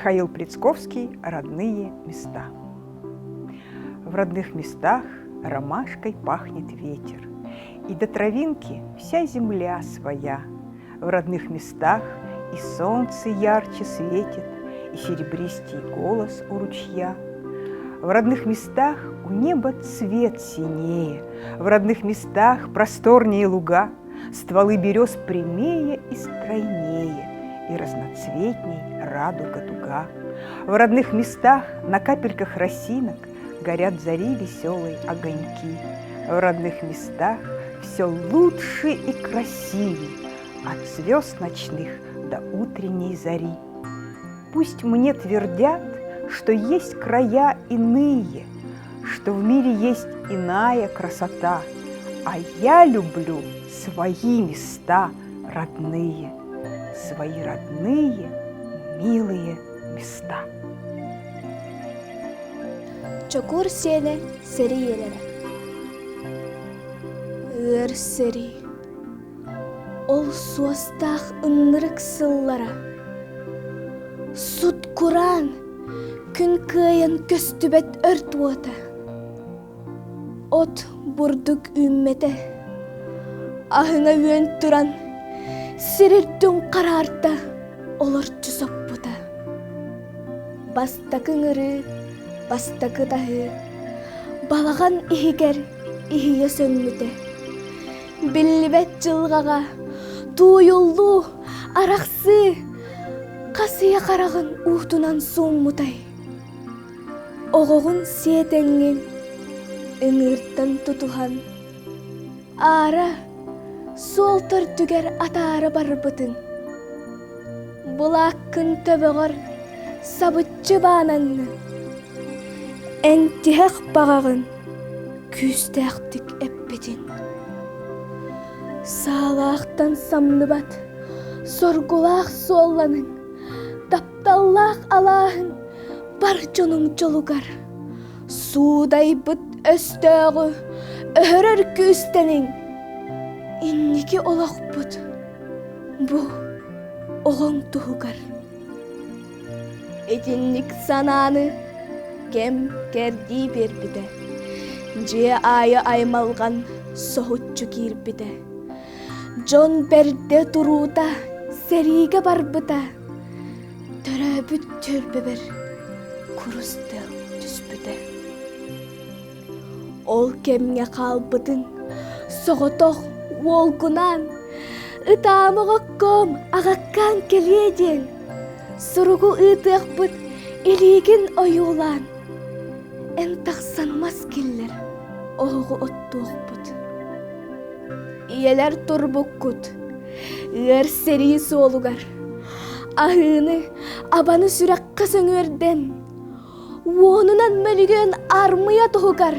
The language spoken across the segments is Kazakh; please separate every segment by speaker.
Speaker 1: Михаил Прицковский «Родные места». В родных местах ромашкой пахнет ветер, и до травинки вся земля своя. В родных местах и солнце ярче светит, и серебристый голос у ручья. В родных местах у неба цвет синее, в родных местах просторнее луга, стволы берез прямее и стройнее, и разноцветней радуга дуга. В родных местах на капельках росинок горят зари веселые огоньки. В родных местах все лучше и красивей, от звезд ночных до утренней зари. Пусть мне твердят, что есть края иные, что в мире есть иная красота, а я люблю свои места родные, свои родные милые места.
Speaker 2: Чокур сене сери елере. Ыр сери. Ол суастах ыннырык сыллара. Суд куран, күн кыйын көстүбет өрт уота. От бурдук үммете. Ахыңа үйен туран, сирирдүн карарта олорчу соппута. Бастакың ыры, бастакы тахы, балаган ихигер ихие сөнмүте. Биллибет жылгага, туюллу, араксы, касыя карагын уутунан сууммутай. Огогун сиетеңин, ыңырттан тутухан. Ара, солтор түгер атары барбытын. Булаккын төбөгөр сабытчы баананны. Энтиһэх багагын күстәхтик эппетин. Саалаахтан самныбат, соргулаах суолланын, тапталлаах алаахын бар жонуң жолугар. Суuдай быт өстөөгү өһөрөр күстенин. Инники олоқпут, бу оғың туһугар. Этинник сананы кем керди бербиде. Же айы аймалган соһутчу кирбиде. Жон берде турууда сериге барбыта. Төрөбүт төрбөбөр курустел түспүте. Ол кемге калбытын соғотоқ волгунан, ытаамыға ком ағаккан келеден, суругу ытықпыт илигин ойулан, эн тақсанмас келлер оғығы оттуқпыт. Иелер турбуккут, ыр сери суолугар, ахыны абаны сүраққа сөңөрден, уонунан мөлігін армыя тұғығар,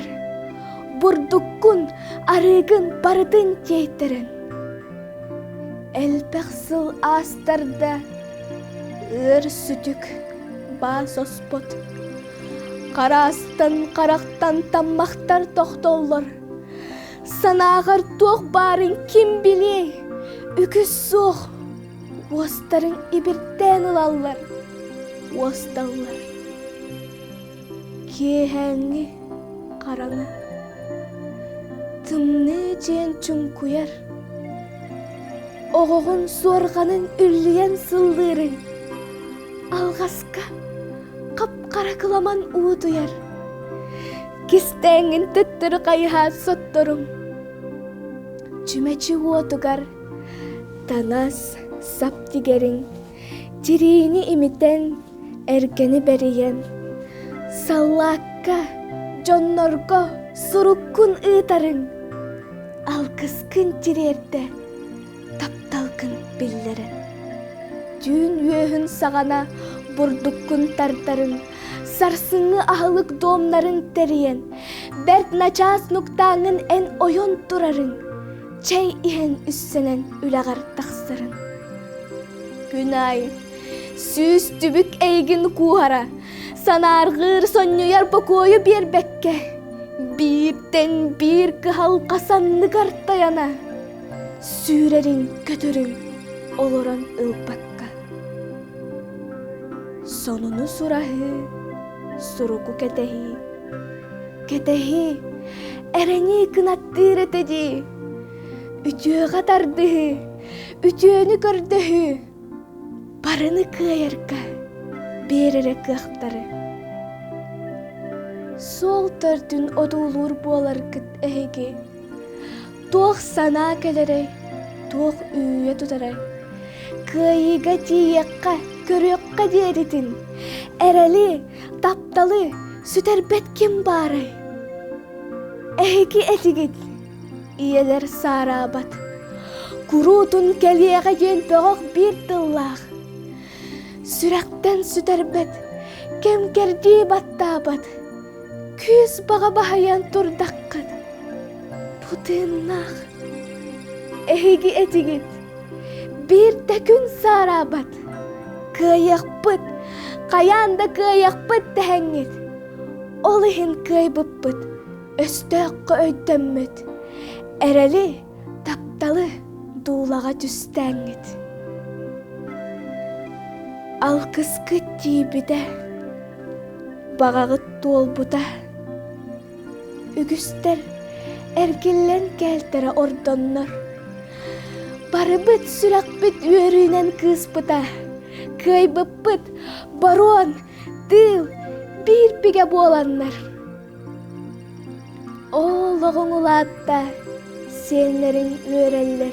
Speaker 2: бурдуккун арыгын барытын тейтерин. Элпексыл астарда ыр сүтүк бас оспот. Карастан карактан таммактар тоқтоллор. Санағыр тоқ барын ким биле, үкіс соқ. Остарын ибірттен ылаллар, осталлар. Кехәңі қараңы. Тымны жен чүнкуяр. Оғығын сорғанын үрліген сылдырын. Алғасқа қап-қара кыламан уутуяр. Кистәңін түттір қайға сотторым. Чүмәчі уотугар. Танас саптигерин. Жирини имитен әргені бериен. Саллаққа, жоннорго суруккун ытарын. Алкыскын жирерде тапталкын биллерин. Дүүн үйөһүн сағана бурдуккун тартарын. Сарсыңы ахылык домнарын териен. Берт начас нуктаңын эн ойон турарын. Чай иһен үссенен үлағар тақсырын. Күнай, сүз түбік эйгін куhara. Санарғыр соннуяр покою бербекке. Биртен бир кыхал қасанны картаяна. Сүрерин көтөрүн олорон ылпакка. Sonunu surahı, suruku ketehi. Ketehi, ereni kınattır etedi. Ütüğü katardığı, ütüğünü gördüğü. Parını kıyarka, berere kıhtarı. Sol törtün odulur bolar kıt ehegi. Tuğ sana kelere, tuğ üye tutara. Kıyıga tiyekka, körüyekka diyeritin. Ereli, taptalı, süterbet kim bari. Ehegi etigit, iyeler sarabat. Kurutun keliyege jen pöğük bir tıllag. Sürekten süterbet, kemkerdi battabat. Küs bağa bahayan turdakkat. Putınnak, ehegi etigit. Bir tekün sarabat. Kıyak pıt, kayanda kıyak pıt tehengit. Olihin kıybıp pıt, östökkü öydömmüt. Ereli, taptalı, duğlağa düstengit. Alkıskı tibide, bağağıt dolbuda. Ügüster, ergillen keltere ordonlar. Barıbıt sürakbıt üörünen kıspıda. Kıybıpbıt, baron, tıl, bir pige boğalanlar. Oğluğun ulatta, senlerin üöreller.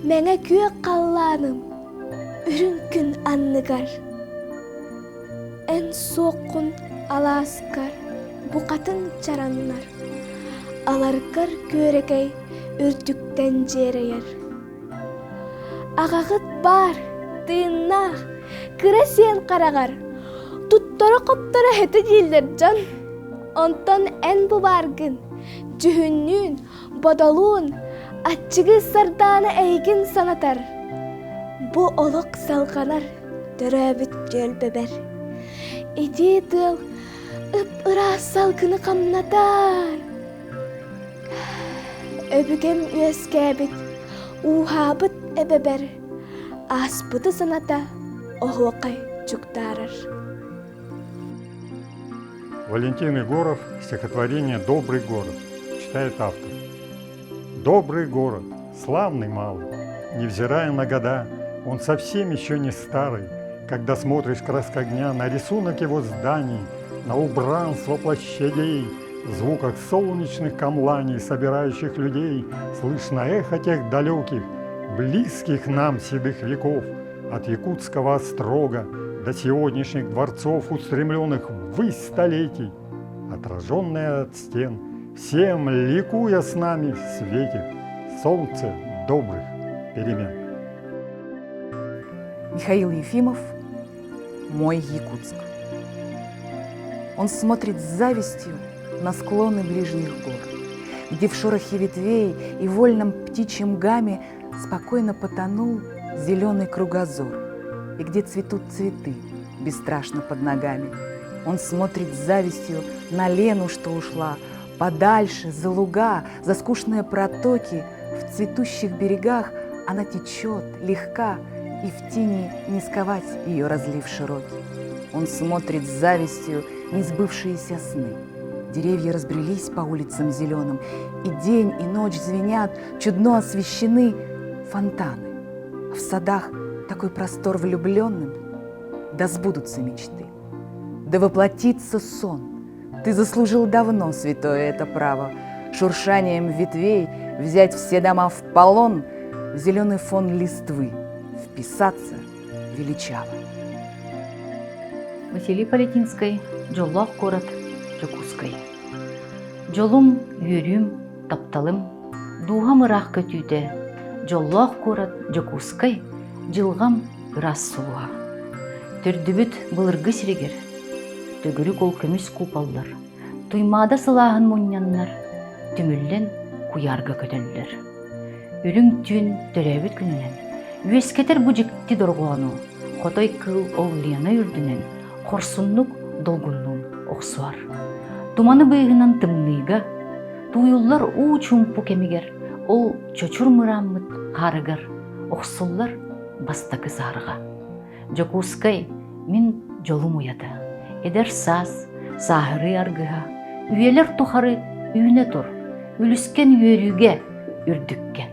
Speaker 2: Mene kök kallanım, ürünkün anlıgar. En soğukun alaskar, bu katın çaranlar. Alarkar körekey, ürtükten jereyer. Ağağıt bar, tığınnağ, kıra sen karagar. Tuttara koptara heti jildir can. Ondan en bu bargın, cühünnün, bodolun, açıgı sardana eygin sanatar. Bu oluk salganar, döröbüt göl beber. İdi dıl, ıp-ıra salgını kamnatar. Öbügem üeskebit, uhabıt ebeber. Aspıdı sanata, ohuakay çuktarar.
Speaker 3: Валентин Егоров, стихотворение «Добрый город», читает автор. Добрый город, славный малый, невзирая на года, он совсем еще не старый, когда смотришь краской огня на рисунок его зданий, на убранство площадей, в звуках солнечных камланий, собирающих людей, слышно эхо тех далеких, близких нам седых веков, от якутского острога до сегодняшних дворцов, устремленных ввысь столетий, отраженное от стен, всем, ликуя с нами, светит солнце добрых перемен.
Speaker 1: Михаил Ефимов «Мой Якутск». Он смотрит с завистью на склоны ближних гор, где в шорохе ветвей и вольном птичьем гаме спокойно потонул зеленый кругозор, и где цветут цветы бесстрашно под ногами. Он смотрит с завистью на Лену, что ушла подальше, за луга, за скучные протоки. В цветущих берегах она течет, легка, и в тени не сковать ее разлив широкий. Он смотрит с завистью несбывшиеся сны. Деревья разбрелись по улицам зеленым, и день, и ночь звенят, чудно освещены фонтаны. А в садах такой простор влюбленным, да сбудутся мечты, да воплотится сон. Ты заслужил давно, святое это право, шуршанием ветвей взять все дома в полон, в зеленый фон листвы вписаться величаво.
Speaker 4: Василий Палетинский, «Жоллах город Жокускай». Жолум үйрüm, тапталым, дуғам ырақ көтүйді. Жоллах город Жокускай, жылғам ырас сұлуға. Төрдүбіт бұлырғы сірегер, төгірік ол көміс купаллар. Туймада сылағын мұнянлар, түмілден куярға көтелілер. Үрің түйін төрәбіт күнінен, үескетер бұжікті дұрғуану, қотой кыл ол лияна үрдінен, қорсунлук долгунлуң оқсуар. Туманы быйғынан тымныйға, туйуллар у чумпу кемигер, ол чочур мыраммыт қарыгар, оқсуллар бастакы сарыға. Жокускай Мин жолум уяды. Эдер саз, сахыры аргыга, үйелер тухары үйне тур, үліскен үйерüge үрдүкке.